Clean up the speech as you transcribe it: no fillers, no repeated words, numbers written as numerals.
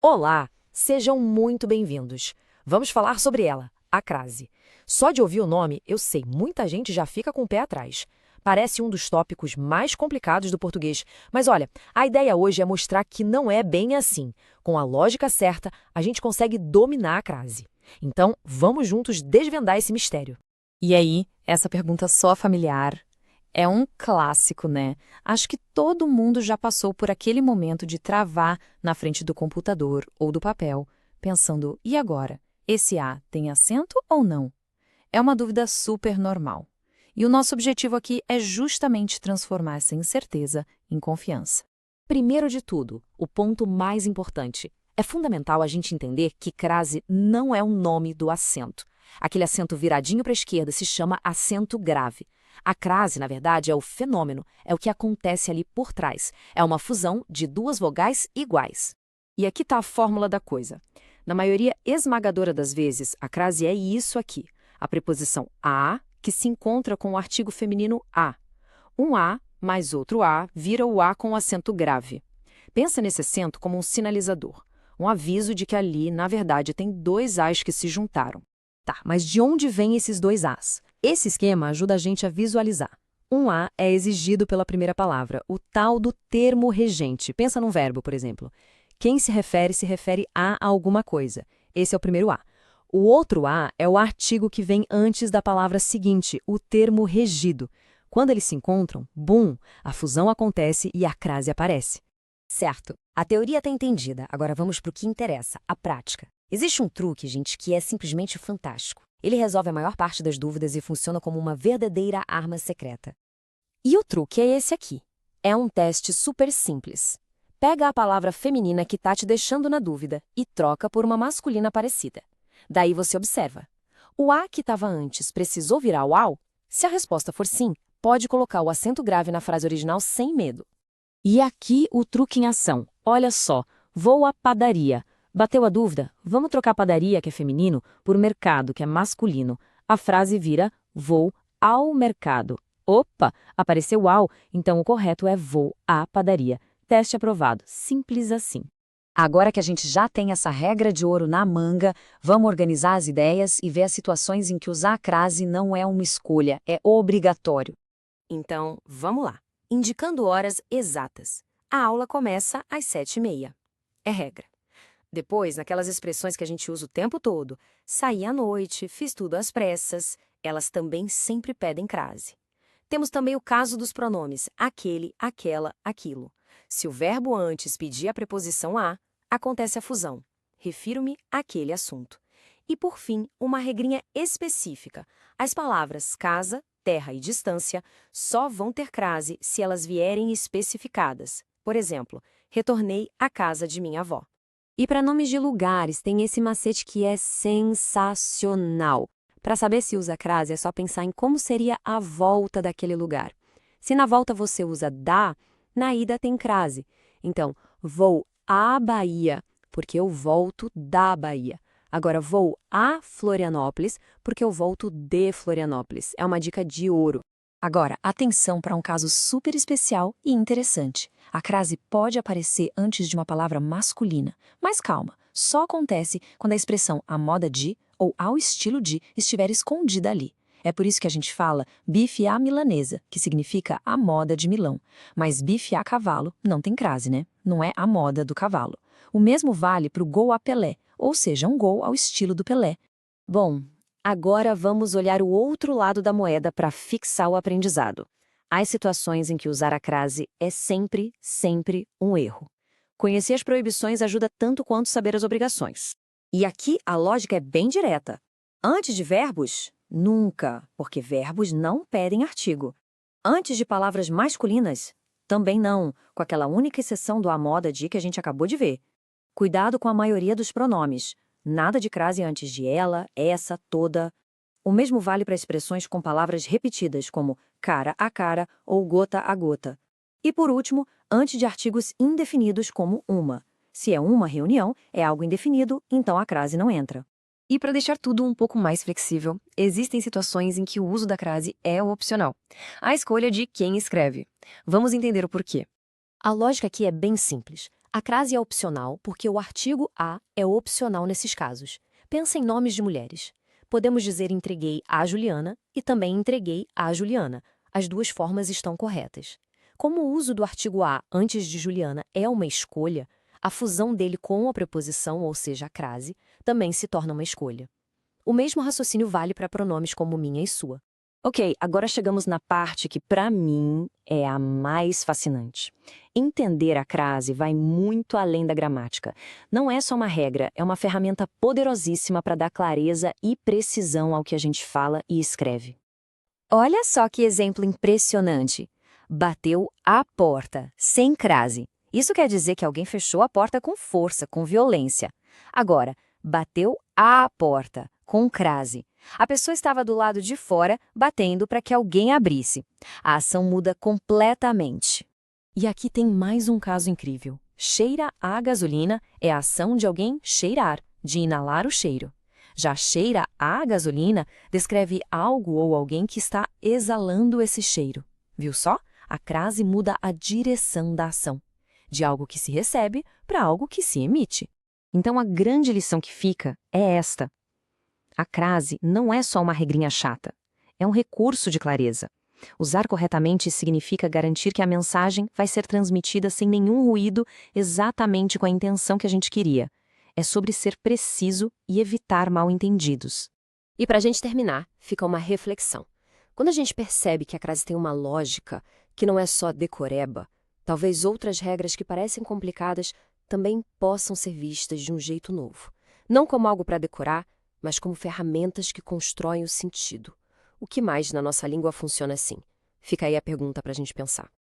Olá, sejam muito bem-vindos. Vamos falar sobre ela, a crase. Só de ouvir o nome, eu sei, muita gente já fica com o pé atrás. Parece um dos tópicos mais complicados do português, mas olha, a ideia hoje é mostrar que não é bem assim. Com a lógica certa, a gente consegue dominar a crase. Então, vamos juntos desvendar esse mistério. E aí, essa pergunta só familiar é um clássico, né? Acho que todo mundo já passou por aquele momento de travar na frente do computador ou do papel, pensando: e agora? Esse A tem acento ou não? É uma dúvida super normal. E o nosso objetivo aqui é justamente transformar essa incerteza em confiança. Primeiro de tudo, o ponto mais importante. É fundamental a gente entender que crase não é o nome do acento. Aquele acento viradinho para a esquerda se chama acento grave. A crase, na verdade, é o fenômeno, é o que acontece ali por trás. É uma fusão de duas vogais iguais. E aqui está a fórmula da coisa. Na maioria esmagadora das vezes, a crase é isso aqui. A preposição a, que se encontra com o artigo feminino a. Um a mais outro a vira o a com o acento grave. Pensa nesse acento como um sinalizador. Um aviso de que ali, na verdade, tem dois As que se juntaram. Tá, mas de onde vêm esses dois As? Esse esquema ajuda a gente a visualizar. Um A é exigido pela primeira palavra, o tal do termo regente. Pensa num verbo, por exemplo. Quem se refere a alguma coisa. Esse é o primeiro A. O outro A é o artigo que vem antes da palavra seguinte, o termo regido. Quando eles se encontram, bum, a fusão acontece e a crase aparece. Certo, a teoria está entendida, agora vamos para o que interessa, a prática. Existe um truque, gente, que é simplesmente fantástico. Ele resolve a maior parte das dúvidas e funciona como uma verdadeira arma secreta. E o truque é esse aqui. É um teste super simples. Pega a palavra feminina que está te deixando na dúvida e troca por uma masculina parecida. Daí você observa. O A que estava antes precisou virar o AU? Se a resposta for sim, pode colocar o acento grave na frase original sem medo. E aqui o truque em ação. Olha só, vou à padaria. Bateu a dúvida? Vamos trocar padaria, que é feminino, por mercado, que é masculino. A frase vira vou ao mercado. Opa, apareceu ao, então o correto é vou à padaria. Teste aprovado. Simples assim. Agora que a gente já tem essa regra de ouro na manga, vamos organizar as ideias e ver as situações em que usar a crase não é uma escolha, é obrigatório. Então, vamos lá. Indicando horas exatas. A aula começa às 7h30. É regra. Depois, naquelas expressões que a gente usa o tempo todo, saí à noite, fiz tudo às pressas, elas também sempre pedem crase. Temos também o caso dos pronomes aquele, aquela, aquilo. Se o verbo antes pedir a preposição a, acontece a fusão. Refiro-me àquele assunto. E, por fim, uma regrinha específica. As palavras casa, terra e distância só vão ter crase se elas vierem especificadas. Por exemplo, retornei à casa de minha avó. E para nomes de lugares, tem esse macete que é sensacional. Para saber se usa crase, é só pensar em como seria a volta daquele lugar. Se na volta você usa da, na ida tem crase. Então, vou à Bahia, porque eu volto da Bahia. Agora, vou a Florianópolis, porque eu volto de Florianópolis. É uma dica de ouro. Agora, atenção para um caso super especial e interessante. A crase pode aparecer antes de uma palavra masculina. Mas calma, só acontece quando a expressão à moda de ou ao estilo de estiver escondida ali. É por isso que a gente fala bife à milanesa, que significa a moda de Milão. Mas bife a cavalo não tem crase, né? Não é a moda do cavalo. O mesmo vale para o gol a Pelé, ou seja, um gol ao estilo do Pelé. Bom, agora vamos olhar o outro lado da moeda para fixar o aprendizado. Há situações em que usar a crase é sempre, sempre um erro. Conhecer as proibições ajuda tanto quanto saber as obrigações. E aqui a lógica é bem direta. Antes de verbos, nunca, porque verbos não pedem artigo. Antes de palavras masculinas, também não, com aquela única exceção do a moda de que a gente acabou de ver. Cuidado com a maioria dos pronomes. Nada de crase antes de ela, essa, toda. O mesmo vale para expressões com palavras repetidas, como cara a cara ou gota a gota. E por último, antes de artigos indefinidos como uma. Se é uma reunião, é algo indefinido, então a crase não entra. E para deixar tudo um pouco mais flexível, existem situações em que o uso da crase é opcional. A escolha de quem escreve. Vamos entender o porquê. A lógica aqui é bem simples. A crase é opcional porque o artigo a é opcional nesses casos. Pensa em nomes de mulheres. Podemos dizer entreguei a Juliana e também entreguei a Juliana. As duas formas estão corretas. Como o uso do artigo a antes de Juliana é uma escolha, a fusão dele com a preposição, ou seja, a crase, também se torna uma escolha. O mesmo raciocínio vale para pronomes como minha e sua. Ok, agora chegamos na parte que, para mim, é a mais fascinante. Entender a crase vai muito além da gramática. Não é só uma regra, é uma ferramenta poderosíssima para dar clareza e precisão ao que a gente fala e escreve. Olha só que exemplo impressionante. Bateu a porta, sem crase. Isso quer dizer que alguém fechou a porta com força, com violência. Agora, bateu a porta, com crase. A pessoa estava do lado de fora, batendo para que alguém abrisse. A ação muda completamente. E aqui tem mais um caso incrível. Cheira a gasolina é a ação de alguém cheirar, de inalar o cheiro. Já cheira a gasolina descreve algo ou alguém que está exalando esse cheiro. Viu só? A crase muda a direção da ação, de algo que se recebe para algo que se emite. Então a grande lição que fica é esta. A crase não é só uma regrinha chata, é um recurso de clareza. Usar corretamente significa garantir que a mensagem vai ser transmitida sem nenhum ruído, exatamente com a intenção que a gente queria. É sobre ser preciso e evitar mal-entendidos. E para a gente terminar, fica uma reflexão. Quando a gente percebe que a crase tem uma lógica, que não é só decoreba, talvez outras regras que parecem complicadas também possam ser vistas de um jeito novo. Não como algo para decorar, mas como ferramentas que constroem o sentido. O que mais na nossa língua funciona assim? Fica aí a pergunta para a gente pensar.